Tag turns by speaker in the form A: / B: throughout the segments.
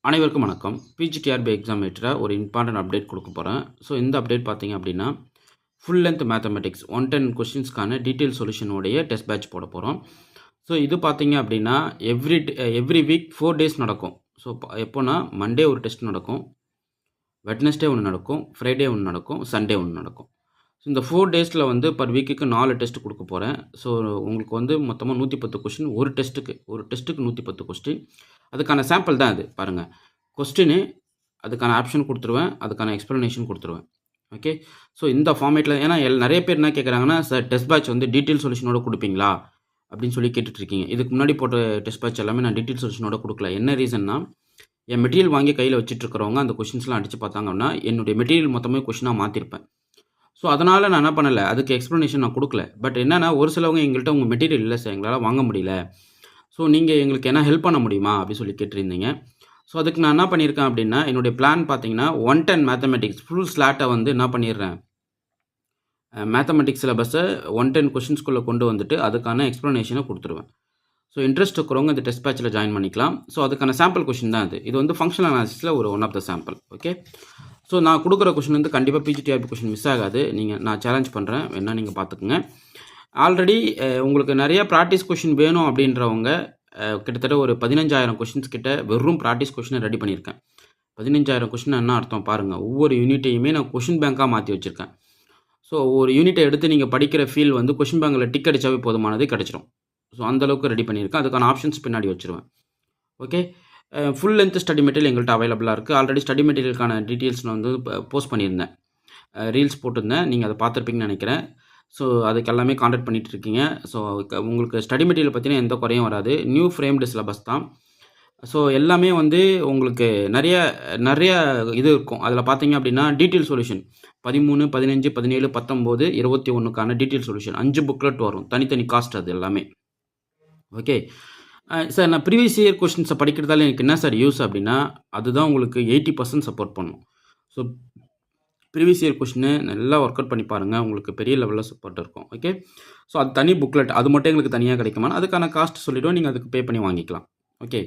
A: அனைவருக்கும் வணக்கம். PGTRB exam எழுதுற ஒரு இம்பார்ட்டன்ட் அப்டேட் கொடுக்க போகிறேன். ஸோ இந்த அப்டேட் பார்த்தீங்க அப்படின்னா, ஃபுல் லென்த் மேத்தமெட்டிக்ஸ் 110 கொஸ்டின்ஸ்க்கான டீட்டெயில் சொல்யூஷனுடைய டெஸ்ட் பேட்ச் போட போகிறோம். ஸோ இது பார்த்தீங்க அப்படின்னா, எவ்ரி வீக் 4 டேஸ் நடக்கும். ஸோ எப்போனா மண்டே ஒரு டெஸ்ட் நடக்கும், வெட்னஸ்டே ஒன்று நடக்கும், ஃப்ரைடே ஒன்று நடக்கும், சண்டே ஒன்று நடக்கும். ஸோ இந்த 4 டேஸில் வந்து பர் வீக்குக்கு 4 டெஸ்ட் கொடுக்க போகிறேன். ஸோ உங்களுக்கு வந்து மொத்தமாக 110 கொஸ்டின் ஒரு டெஸ்ட்டுக்கு 110 கொஸ்டின். அதுக்கான சாம்பிள் தான் அது பாருங்கள். கொஸ்டினு அதுக்கான ஆப்ஷன் கொடுத்துருவேன், அதுக்கான எக்ஸ்ப்ளனேஷன் கொடுத்துருவேன். ஓகே. ஸோ இந்த ஃபார்மேட்டில் ஏன்னா நிறைய பேர் என்ன கேட்குறாங்கன்னா, சார் டெஸ்ட் பேட்ச் வந்து டீட்டெயில் சொல்யூஷனோட கொடுப்பீங்களா அப்படின்னு சொல்லி கேட்டுட்ருக்கீங்க. இதுக்கு முன்னாடி போட்ட டெஸ்ட் பேட்ச் எல்லாமே நான் டீட்டெயில் சொல்யூஷனோட கொடுக்கல. என்ன ரீசன்னா, என் மெட்டீரியல் வாங்கி கையில் வச்சுட்ருக்கிறவங்க அந்த கொஷின்ஸ்லாம் அடித்து பார்த்தாங்கன்னா என்னுடைய மெட்டீரியல் மொத்தமே கொஷினாக மாற்றிருப்பேன். ஸோ அதனால் நான் என்ன பண்ணலை, அதுக்கு எக்ஸ்ப்ளனேஷன் நான் கொடுக்கல. பட் என்னென்னா, ஒரு சிலவங்க எங்கள்கிட்ட உங்கள் மெட்டீரியல் இல்லை சார், எங்களால் வாங்க முடியல, ஸோ நீங்கள் எங்களுக்கு என்ன ஹெல்ப் பண்ண முடியுமா அப்படின்னு சொல்லி கேட்டிருந்தீங்க. ஸோ அதுக்கு நான் என்ன பண்ணியிருக்கேன் அப்படின்னா, என்னுடைய பிளான் பார்த்தீங்கன்னா 110 மேத்தமெட்டிக்ஸ் ஃபுல் ஸ்லாட்டை வந்து என்ன பண்ணிடுறேன், மேத்தமெட்டிக்ஸ் சிலபஸை 110 கொஷின்ஸ்குள்ளே கொண்டு வந்துட்டு அதுக்கான எக்ஸ்ப்ளனேஷனை கொடுத்துருவேன். ஸோ இன்ட்ரெஸ்ட் இருக்கிறவங்க இந்த டெஸ்ட் பேட்சில் ஜாயின் பண்ணிக்கலாம். ஸோ அதுக்கான சாம்பிள் கொஷின் தான் இது வந்து ஃபங்க்ஷனல் அனாலிசிஸில் ஒரு one of the sample. Okay. So நான் கொடுக்குற கொஷின் வந்து கண்டிப்பாக பிஜிடிஆர்பி கொஷின் மிஸ் ஆகாது. நான் சேலஞ்ச் பண்ணுறேன், வேணால் நீங்கள் பார்த்துக்குங்க. ஆல்ரெடி உங்களுக்கு நிறைய ப்ராக்டிஸ் கொஷின் வேணும் அப்படின்றவங்க கிட்டத்தட்ட ஒரு 15,000 கொஷின்ஸ் கிட்ட வெறும் ப்ராக்டிஸ் கொஷினை ரெடி பண்ணியிருக்கேன். 15,000 கொஷின் என்ன அர்த்தம் பாருங்கள். ஒவ்வொரு யூனிட்டையுமே நான் கொஷின் பேங்காக மாற்றி வச்சுருக்கேன். ஸோ ஒரு யூனிட்டை எடுத்து நீங்கள் படிக்கிற ஃபீல் வந்து கொஷின் பேங்கில் டிக் அடித்தாவே போதுமானது கிடச்சிரும். ஸோ அந்தளவுக்கு ரெடி பண்ணியிருக்கேன். அதுக்கான ஆப்ஷன்ஸ் பின்னாடி வச்சுருவேன். Okay. Full length study material எங்கள்கிட்ட அவைலபிளாக இருக்குது. ஆல்ரெடி ஸ்டடி மெட்டீரியலுக்கான டீட்டெயில்ஸ் நான் வந்து போஸ்ட் பண்ணியிருந்தேன், ரீல்ஸ் போட்டிருந்தேன். நீங்கள் அதை பார்த்துருப்பீங்கன்னு நினைக்கிறேன். ஸோ அதுக்கு எல்லாமே கான்டாக்ட் பண்ணிகிட்டு இருக்கீங்க. ஸோ உங்களுக்கு ஸ்டடி மெட்டீரியல் பற்றின எந்த குறையும் வராது. நியூ ஃப்ரேம்டு சிலபஸ் தான். ஸோ எல்லாமே வந்து உங்களுக்கு நிறைய இது இருக்கும். அதில் பார்த்தீங்க அப்படின்னா டீட்டெயில் சொல்யூஷன் 13, 15, 17, 19, 21க்கான டீட்டெயில் சொல்யூஷன் 5 புக்லெட் வரும். தனித்தனி காஸ்ட் அது எல்லாமே. ஓகே. சார் நான் ப்ரீவியஸ் இயர் கொஸ்டின்ஸை படிக்கிறதால எனக்கு என்ன சார் யூஸ் அப்படின்னா, அதுதான் உங்களுக்கு 80% சப்போர்ட் பண்ணும். ஸோ ப்ரீவியஸ் இயர் கொஸ்டினை நல்லா ஒர்க் அவுட் பண்ணி பாருங்கள், உங்களுக்கு பெரிய லெவலில் சப்போர்ட் இருக்கும். ஓகே. ஸோ அது தனி புக்லெட், அது மட்டும் எங்களுக்கு தனியாக கிடைக்குமா, அதுக்கான காஸ்ட் சொல்லிவிடுவோம், நீங்கள் அதுக்கு பே பண்ணி வாங்கிக்கலாம். ஓகே.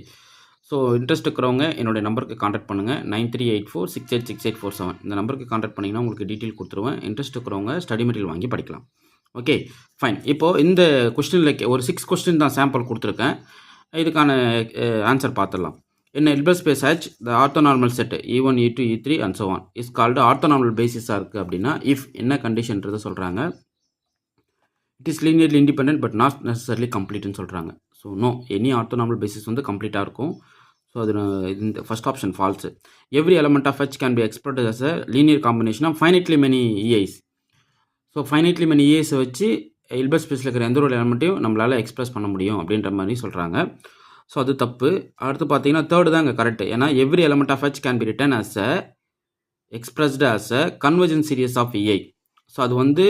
A: ஸோ இன்ட்ரெஸ்ட் இருக்கிறவங்க என்னுடைய நம்பருக்கு கான்டாக்ட் பண்ணுங்கள். 9384686847 இந்த நம்பருக்கு கான்டாக்ட் பண்ணிங்கன்னா உங்களுக்கு டீட்டெயில் கொடுத்துருவேன். இன்ட்ரெஸ்ட் இருக்கிறவங்க ஸ்டடி மெட்டீரியல் வாங்கி படிக்கலாம். Okay fine. இப்போது இந்த கொஸ்டினில் ஒரு 6 கொஸ்டின் தான் சாம்பிள் கொடுத்துருக்கேன். இதுக்கான ஆன்சர் பார்த்துடலாம். In Hilbert space H, the orthonormal set E1, E2, E3 and so on is called orthonormal basis இருக்குது அப்படின்னா if என்ன கண்டிஷன்ன்றதை சொல்கிறாங்க. It is linearly independent but not necessarily கம்ப்ளீட்னு சொல்கிறாங்க. So no, any orthonormal basis வந்து கம்ப்ளீட்டாக இருக்கும். ஸோ அது இந்த first option false. Every element of H can be expressed as a linear combination of finitely many EIs. So finitely many EIஸை வச்சு Hilbert ஸ்பேஸில் இருக்கிற எந்த ஒரு எலமெண்ட்டையும் நம்மளால் எக்ஸ்பிரஸ் பண்ண முடியும் அப்படின்ற மாதிரி சொல்கிறாங்க. ஸோ அது தப்பு. அடுத்து பார்த்தீங்கன்னா தேர்டு தான் இங்கே கரெக்டு. ஏன்னா every element of H can be written as a expressed as a convergent series of EI. So அது வந்து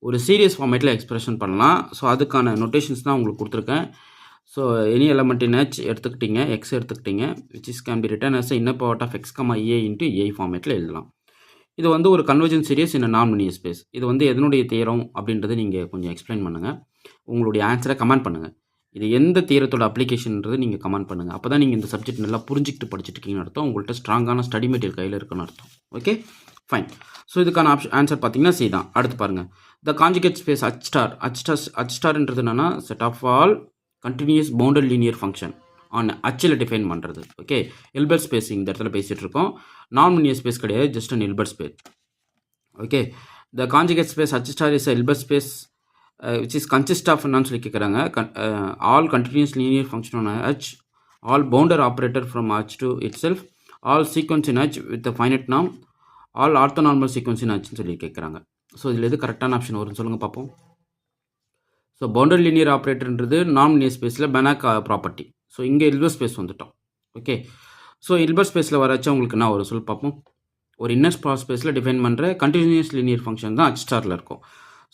A: ஒரு சீரியஸ் ஃபார்மேட்டில் எக்ஸ்பிரஷன் பண்ணலாம். ஸோ அதுக்கான நோட்டேஷன்ஸ் தான் உங்களுக்கு கொடுத்துருக்கேன். So any element in H எடுத்துக்கிட்டீங்க, எக்ஸ் எடுத்துக்கிட்டீங்க, which is can be written as a inner part of x comma EI into EI ஃபார்மேட்டில் எழுதலாம். இது வந்து ஒரு கன்வர்ஜென்ட் சீரியஸ் இன் நான் லீனியர் ஸ்பேஸ். இது வந்து எதனுடைய தியரம் அப்படின்றது நீங்கள் கொஞ்சம் எக்ஸ்பிளைன் பண்ணுங்கள். உங்களுடைய ஆன்சரை கமெண்ட் பண்ணுங்கள். இது எந்த தியரத்தோட அப்ளிகேஷன்ன்றது நீங்கள் கமெண்ட் பண்ணுங்கள். அப்போ தான் நீங்கள் இந்த சப்ஜெக்ட் நல்லா புரிஞ்சிக்கிட்டு படிச்சுட்டு இருக்கீங்கன்னு அர்த்தம். உங்கள்கிட்ட ஸ்ட்ராங்கான ஸ்டடி மெட்டீரியல் கையில் இருக்குன்னு அர்த்தம். Okay fine. ஸோ இதுக்கான ஆன்சர் பார்த்தீங்கன்னா சி தான். அடுத்து பாருங்கள். த கான்ஜுகேட் ஸ்பேஸ் H ஸ்டார்ன்றது என்னன்னா set of all continuous bounded linear function on Hல் டிஃபைன் பண்ணுறது. ஓகே. ஹில்பர்ட் ஸ்பேஸ் இந்த இடத்துல பேசிகிட்டு இருக்கோம். நான் லீனியர் ஸ்பேஸ் கிடையாது, just an Hilbert space. Okay. The conjugate space H star is Hilbert space which is consist of என்னன்னு சொல்லி கேட்குறாங்க. all continuous linear function on H, all bounded operator from H to itself, all sequence in H with a finite norm, all orthonormal sequence in H சொல்லி கேட்குறாங்க. So இதில் எது கரெக்டான option வரும்னு சொல்லுங்கள் பார்ப்போம். ஸோ பவுண்டட் லீனியர் ஆப்ரேட்டர்ன்றது நான் linear ஸ்பேஸில் பெனாக் ப்ராப்பர்ட்டி. ஸோ இங்கே ஹில்பர்ட் ஸ்பேஸ் வந்துட்டோம். ஓகே. ஸோ ஹில்பர்ட் ஸ்பேஸில் வரச்சா உங்களுக்கு என்ன ஒரு சொல் பார்ப்போம். ஒரு இன்னர் ஸ்பேஸில் டிஃபைன் பண்ணுற கண்டினியூஸ் லீனியர் ஃபங்க்ஷன் தான் H ஸ்டாரில் இருக்கும்.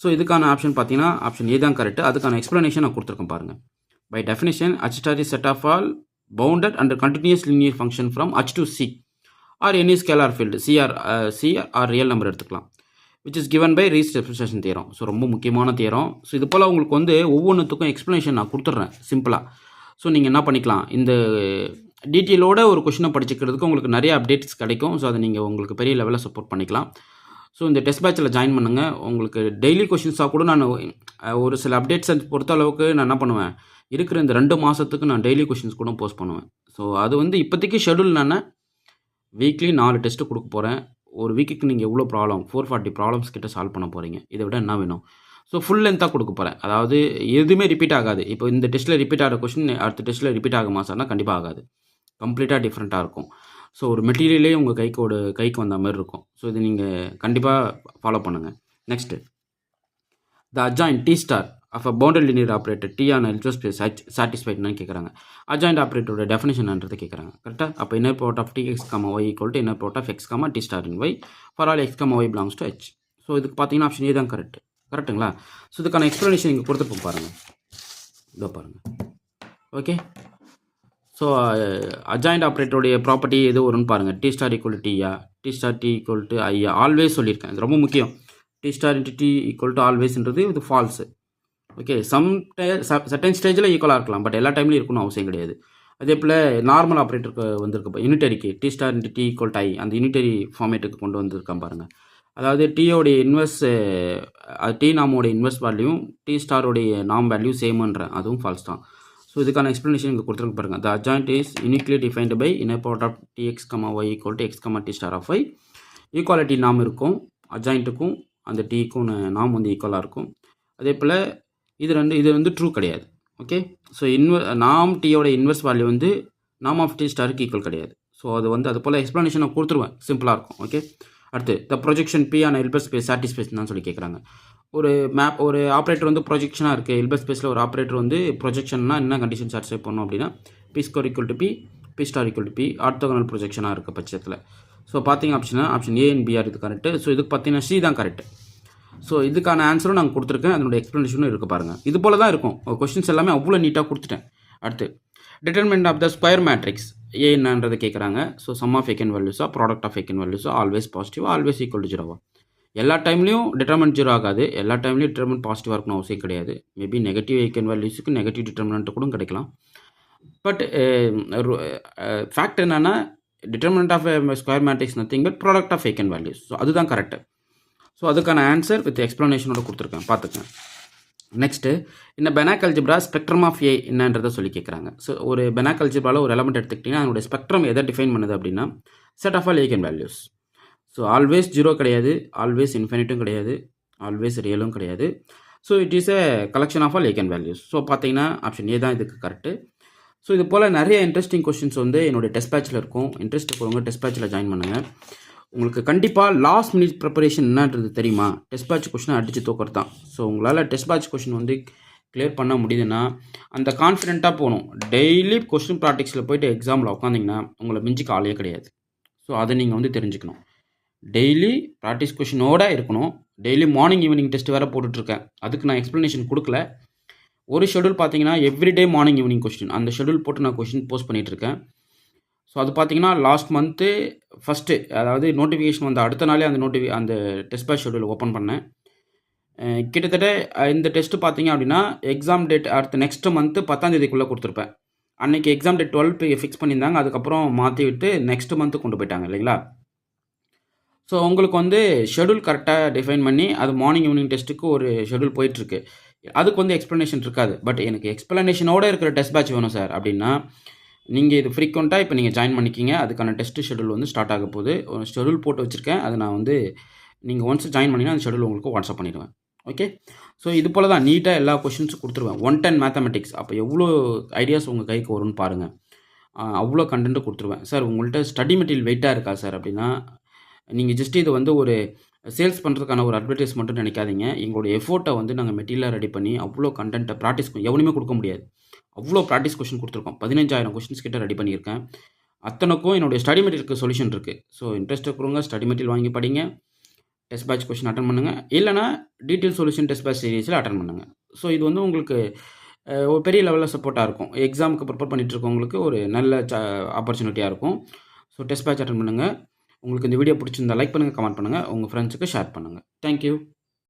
A: ஸோ இதுக்கான ஆப்ஷன் பார்த்தீங்கன்னா ஆப்ஷன் ஏ தான் கரெக்டு. அதுக்கான எக்ஸ்ப்ளனேஷன் நான் கொடுத்துருக்கேன் பாருங்கள். By definition H star is set of all bounded under continuous linear function from H to C or any scalar field C or real number எடுத்துக்கலாம், which is given by Riesz representation theorem. So ரொம்ப முக்கியமான theorem. So இது போல் உங்களுக்கு வந்து ஒவ்வொன்றுத்துக்கும் explanation நான் கொடுத்துட்றேன் சிம்பிளாக. ஸோ நீங்கள் என்ன பண்ணிக்கலாம், இந்த டீட்டெயிலோட ஒரு கொஷினை படிச்சுக்கிறதுக்கு உங்களுக்கு நிறைய அப்டேட்ஸ் கிடைக்கும். ஸோ அதை நீங்கள் உங்களுக்கு பெரிய லெவலில் சப்போர்ட் பண்ணிக்கலாம். ஸோ இந்த டெஸ்ட் பேட்சில் ஜாயின் பண்ணுங்கள். உங்களுக்கு டெய்லி கொஷின்ஸாக கூட நான் ஒரு சில அப்டேட்ஸை பொறுத்த அளவுக்கு நான் என்ன பண்ணுவேன், இருக்கிற இந்த 2 மாதத்துக்கு நான் டெய்லி கொஷின்ஸ் கூட போஸ்ட் பண்ணுவேன். ஸோ அது வந்து இப்போதைக்கு ஷெடியூல் நான் வீக்லி 4 டெஸ்ட்டு கொடுக்க போகிறேன். ஒரு வீக்குக்கு நீங்கள் எவ்வளோ 440 ப்ராப்ளம்ஸ் கிட்ட சால்வ் பண்ண போகிறீங்க. இதை விட என்ன வேணும்? ஸோ ஃபுல் லென்த்தாக கொடுக்க போகிறேன். அதாவது எதுவுமே ரிப்பீட் ஆகாது. இப்போ இந்த டெஸ்ட்டில் ரிப்பீட் ஆகிற கொஷின் அடுத்த டெஸ்ட்டில் ரிப்பீட் ஆகுமா சார்னா கண்டிப்பாக ஆகாது. கம்ப்ளீட்டாக டிஃப்ரெண்ட்டாக இருக்கும். ஸோ ஒரு மெட்டீரியலே உங்கள் கைக்கு வந்த மாதிரி இருக்கும். ஸோ இது நீங்கள் கண்டிப்பாக ஃபாலோ பண்ணுங்கள். Next the adjoint T star of a boundary linear operator T on எல்ஜோ ஸ்பேஸ் சாட்டிஸ்ஃபைட்னு கேட்குறாங்க. அட்ஜாயின்ட் ஆப்ரேட்டரோட டெஃபினேஷன்ன்றது கேட்குறாங்க. கரெக்டாக? அப்போ inner product of T X comma Y equal to inner product of X comma T star in Y for all X comma Y belongs to H. So இதுக்கு பார்த்தீங்கன்னா ஆப்ஷன் ஏ தான் கரெக்டுங்களா? ஸோ இதுக்கான எக்ஸ்ப்ளனேஷன் இங்கே கொடுத்துருப்போம் பாருங்கள். இதோ பாருங்கள். ஓகே. ஸோ அட்ஜாயின்ட் ஆப்ரேட்டருடைய ப்ராப்பர்ட்டி எது வரும்னு பாருங்கள். டி ஸ்டார் ஈக்குவல் டு டியா, T star T equal to ஐயா. ஆல்வேஸ் சொல்லியிருக்கேன், இது ரொம்ப முக்கியம். T star into T equal to ஆல்வேஸ்ன்றது இது ஃபால்ஸு. ஓகே. சர்டன் ஸ்டேஜில் ஈக்குவலாக இருக்கலாம், பட் எல்லா டைம்லையும் இருக்கணும் அவசியம் கிடையாது. அதே போல் நார்மல் ஆப்ரேட்டருக்கு வந்திருக்கு யூனிட்டரிக்கு T star into T equal to I, அந்த யூனிட்டரி ஃபார்மேட்டுக்கு கொண்டு வந்திருக்கான் பாருங்கள். அதாவது டியோடைய இன்வெர்ஸ் டி நாமோடைய இன்வெர்ஸ் வேல்யூ டி ஸ்டாரோடைய நாம் வேல்யூ சேம்ன்றேன், அதுவும் ஃபால்ஸ் தான். ஸோ இதுக்கான எக்ஸ்ப்ளனேஷன் இங்கே கொடுத்துருக்கு பாருங்கள். The adjoint is uniquely defined by inner product of T X comma Y equal to X comma T star of Y. Equality நாம் இருக்கும், அட்ஜாயிண்ட்டுக்கும் அந்த டிக்கும் நாம் வந்து ஈக்குவலாக இருக்கும். அதே போல் இது வந்து ட்ரூ கிடையாது. ஓகே. ஸோ நாம் டியோட இன்வெர்ஸ் வேல்யூ வந்து நாம் ஆஃப் டி ஸ்டாருக்கு ஈக்குவல் கிடையாது. ஸோ அது போல் எக்ஸ்ப்ளனேஷன் நான் கொடுத்துருவேன், சிம்பிளாக இருக்கும். ஓகே. அடுத்து த projection be on Elber space satisfies தான் சொல்லி கேட்குறாங்க. ஒரு ஆப்ரேட்டர் வந்து ப்ரொஜெக்ஷனாக இருக்குது. எல்பர் ஸ்பேஸில் ஒரு ஆப்ரேட்டர் வந்து ப்ரொஜெக்ஷன்னா என்ன கண்டிஷன் சாட்டிஸ்ஃபை பண்ணணும் அப்படின்னா P square equal to P star equal to P orthogonal ப்ரொஜெக்ஷனாக இருக்க பட்சத்தில். ஸோ பார்த்தீங்க ஆப்ஷன் ஏ அண்ட் பிஆர் இது கரெக்டு. ஸோ இதுக்கு பார்த்தீங்கன்னா சி தான் கரெக்டு. ஸோ இதுக்கான ஆன்சரும் நாங்கள் கொடுத்துருக்கேன், அதனுடைய எக்ஸ்ப்ளனேஷனும் இருக்குது பாருங்கள். இது போல் தான் இருக்கும் கொஸ்டின்ஸ் எல்லாமே அவ்வளோ நீட்டாக கொடுத்துட்டேன். அடுத்து determinant of the square matrix A என்னன்றதை கேட்குறாங்க. ஸோ சம் ஆஃப் எக்கன் வேல்யூஸா ப்ராடக்ட் ஆஃப் எக்கன் வேல்யூஸா ஆல்வேஸ் பாசிட்டிவா ஆல்வேஸ் ஈக்குவல் டு ஜீரோவா? எல்லா டைம்லையும் டிட்டர்மெண்ட் ஜீரோ ஆகாது, எல்லா டைம்லையும் டிட்டர்மெண்ட் பாசிட்டிவாக இருக்கணும் அவசியம் கிடையாது. மேபி நெகட்டிவ் எக்கன் வேல்யூஸுக்கு நெகட்டிவ் டிட்டர்மினன்ட் கூட கிடைக்கலாம். பட் ஃபேக்ட் என்னென்னா determinant of square matrix nothing but product of eigen values. So அதுதான் கரெக்டு. ஸோ அதுக்கான ஆன்சர் வித் எக்ஸ்ப்ளனேஷனோட கொடுத்துருக்கேன், பார்த்துக்கேன். நெக்ஸ்ட்டு இந்த Banach algebra spectrum of A என்னன்றதை சொல்லி கேட்குறாங்க. ஸோ ஒரு பெனாக் அல்ஜிப்ராவில் ஒரு எலமெண்ட் எடுத்துக்கிட்டிங்கன்னா அதனுடைய ஸ்பெக்ட்ரம் எதை டிஃபைன் பண்ணுது அப்படின்னா set of all eigen values. So always zero கிடையாது, ஆல்வேஸ் இன்ஃபினிட்டும் கிடையாது, ஆல்வேஸ் ரியலும் கிடையாது. So it is a collection of all eigen values. So பார்த்தீங்கன்னா ஆப்ஷன் ஏ தான் இதுக்கு கரெக்டு. ஸோ இது போல் நிறைய இன்ட்ரெஸ்டிங் கொஸ்டின்ஸ் வந்து என்னுடைய டெஸ்ட் பேட்சில் இருக்கும். இன்ட்ரெஸ்ட் இருக்கிறவங்க டெஸ்ட் பேட்சில் ஜாயின் பண்ணுங்கள். உங்களுக்கு கண்டிப்பாக லாஸ்ட் மினிட் ப்ரிப்பரேஷன் என்னன்றது தெரியுமா? டெஸ்ட் பேட்ச் கொஷினை அடித்து தூக்கிறது தான். ஸோ உங்களால் டெஸ்ட் பேட்ச் கொஷின் வந்து கிளியர் பண்ண முடியுதுன்னா அந்த கான்ஃபிடென்ட்டாக போகணும். டெய்லி கொஸ்டின் ப்ராக்டிக்ஸில் போய்ட்டு எக்ஸாமில் உட்காந்திங்கன்னா உங்களை மிஞ்சிக்க ஆளே கிடையாது. ஸோ அதை நீங்கள் வந்து தெரிஞ்சுக்கணும். டெய்லி ப்ராக்டிஸ் கொஷினோடு இருக்கணும். டெய்லி மார்னிங் ஈவினிங் டெஸ்ட் வேறு போட்டுட்ருக்கேன். அதுக்கு நான் எக்ஸ்ப்ளனேஷன் கொடுக்கல. ஒரு ஷெடியூல் பார்த்தீங்கன்னா எவ்ரிடே மார்னிங் ஈவினிங் கொஸ்டின், அந்த ஷெடியூல் போட்டு நான் கொஸ்டின் போஸ்ட் பண்ணிகிட்ருக்கேன். ஸோ அது பார்த்தீங்கன்னா லாஸ்ட் மந்த்து ஃபஸ்ட்டு, அதாவது நோட்டிஃபிகேஷன் வந்த அடுத்த நாளே அந்த டெஸ்ட் பேட்ச் ஷெடியூல் ஓப்பன் பண்ணேன். கிட்டத்தட்ட இந்த டெஸ்ட்டு பார்த்தீங்க அப்படின்னா எக்ஸாம் டேட் அடுத்த நெக்ஸ்ட் மந்த்து 10ஆம் தேதிக்குள்ளே கொடுத்துருப்பேன். அன்றைக்கி எக்ஸாம் டேட் 12 ஃபிக்ஸ் பண்ணியிருந்தாங்க, அதுக்கப்புறம் மாற்றி விட்டு நெக்ஸ்ட் மந்த்து கொண்டு போயிட்டாங்க இல்லைங்களா? ஸோ உங்களுக்கு வந்து ஷெடியூல் கரெக்டாக டிஃபைன் பண்ணி அது மார்னிங் ஈவினிங் டெஸ்ட்டுக்கு ஒரு ஷெடியூல் போயிட்டுருக்கு. அதுக்கு வந்து எக்ஸ்ப்ளனேஷன் இருக்காது. பட் எனக்கு எக்ஸ்ப்ளனேஷனோடு இருக்கிற டெஸ்ட் பேட்ச் வேணும் சார் அப்படின்னா நீங்கள் இது ஃப்ரீக்வெண்ட்டாக இப்போ நீங்கள் ஜாயின் பண்ணிக்கிங்க. அதுக்கான டெஸ்ட்டு ஷெடியூல் வந்து ஸ்டார்ட் ஆக போகுது. ஒரு ஷெடியூல் போட்டு வச்சுருக்கேன். அது நான் வந்து நீங்கள் ஒன்ஸ் ஜாயின் பண்ணிங்கன்னா அந்த ஷெடியூல் உங்களுக்கு வாட்ஸ்அப் பண்ணிடுவேன். ஓகே. ஸோ இது போல் தான் நீட்டாக எல்லா கொஷின்ஸும் கொடுத்துருவேன். 110 மேத்தமெட்டிக்ஸ். அப்போ எவ்வளோ ஐடியாஸ் உங்கள் கைக்கு வரும்னு பாருங்கள். அவ்வளோ கண்டென்ட்டு கொடுத்துருவேன். சார் உங்கள்கிட்ட ஸ்டடி மெட்டீரியல் வெயிட்டாக இருக்கா சார் அப்படின்னா நீங்கள் ஜஸ்ட் இது வந்து ஒரு சேல்ஸ் பண்ணுறதுக்கான ஒரு அட்வர்டைஸ்மெண்ட்னு நினைக்காதீங்க. எங்களுடைய எஃபோர்ட்டை வந்து நாங்கள் மெட்டீரியலாக ரெடி பண்ணி அவ்வளோ கண்டென்ட்டை ப்ராக்டிஸ் எவனுமே கொடுக்க முடியாது. அவ்வளோ ப்ராக்டிஸ் கொஷின் கொடுத்துருக்கோம். 15,000 கொஷின்ஸ் கிட்ட ரெடி பண்ணியிருக்கேன். அத்தனைக்கும் என்னுடைய ஸ்டடி மெட்டீரியலுக்கு சொல்யூஷன் இருக்குது. ஸோ இன்ட்ரெஸ்ட் இருக்கிறவங்க ஸ்டடி மெட்டீரியல் வாங்கி படிங்க, டெஸ்ட் பேட்ச் கொஷின் அட்டன் பண்ணுங்கள். இல்லைனா டீட்டெயில் சொல்யூஷன் டெஸ்ட் பேட்ச் சீரீஸில் அட்டன் பண்ணுங்கள். ஸோ இது வந்து உங்களுக்கு ஒரு பெரிய லெவலில் சப்போர்ட்டாக இருக்கும். எக்ஸாமுக்கு ப்ரிப்பேர் பண்ணிட்டு இருக்கவங்களுக்கு ஒரு நல்ல ஆப்பர்ச்சுனிட்டியாக இருக்கும். ஸோ டெஸ்ட் பேட்ச் அட்டன் பண்ணுங்கள். உங்களுக்கு இந்த வீடியோ பிடிச்சிருந்தா லைக் பண்ணுங்கள், கமெண்ட் பண்ணுங்கள், உங்கள் ஃப்ரெண்ட்ஸுக்கு ஷேர் பண்ணுங்கள். தேங்க்யூ.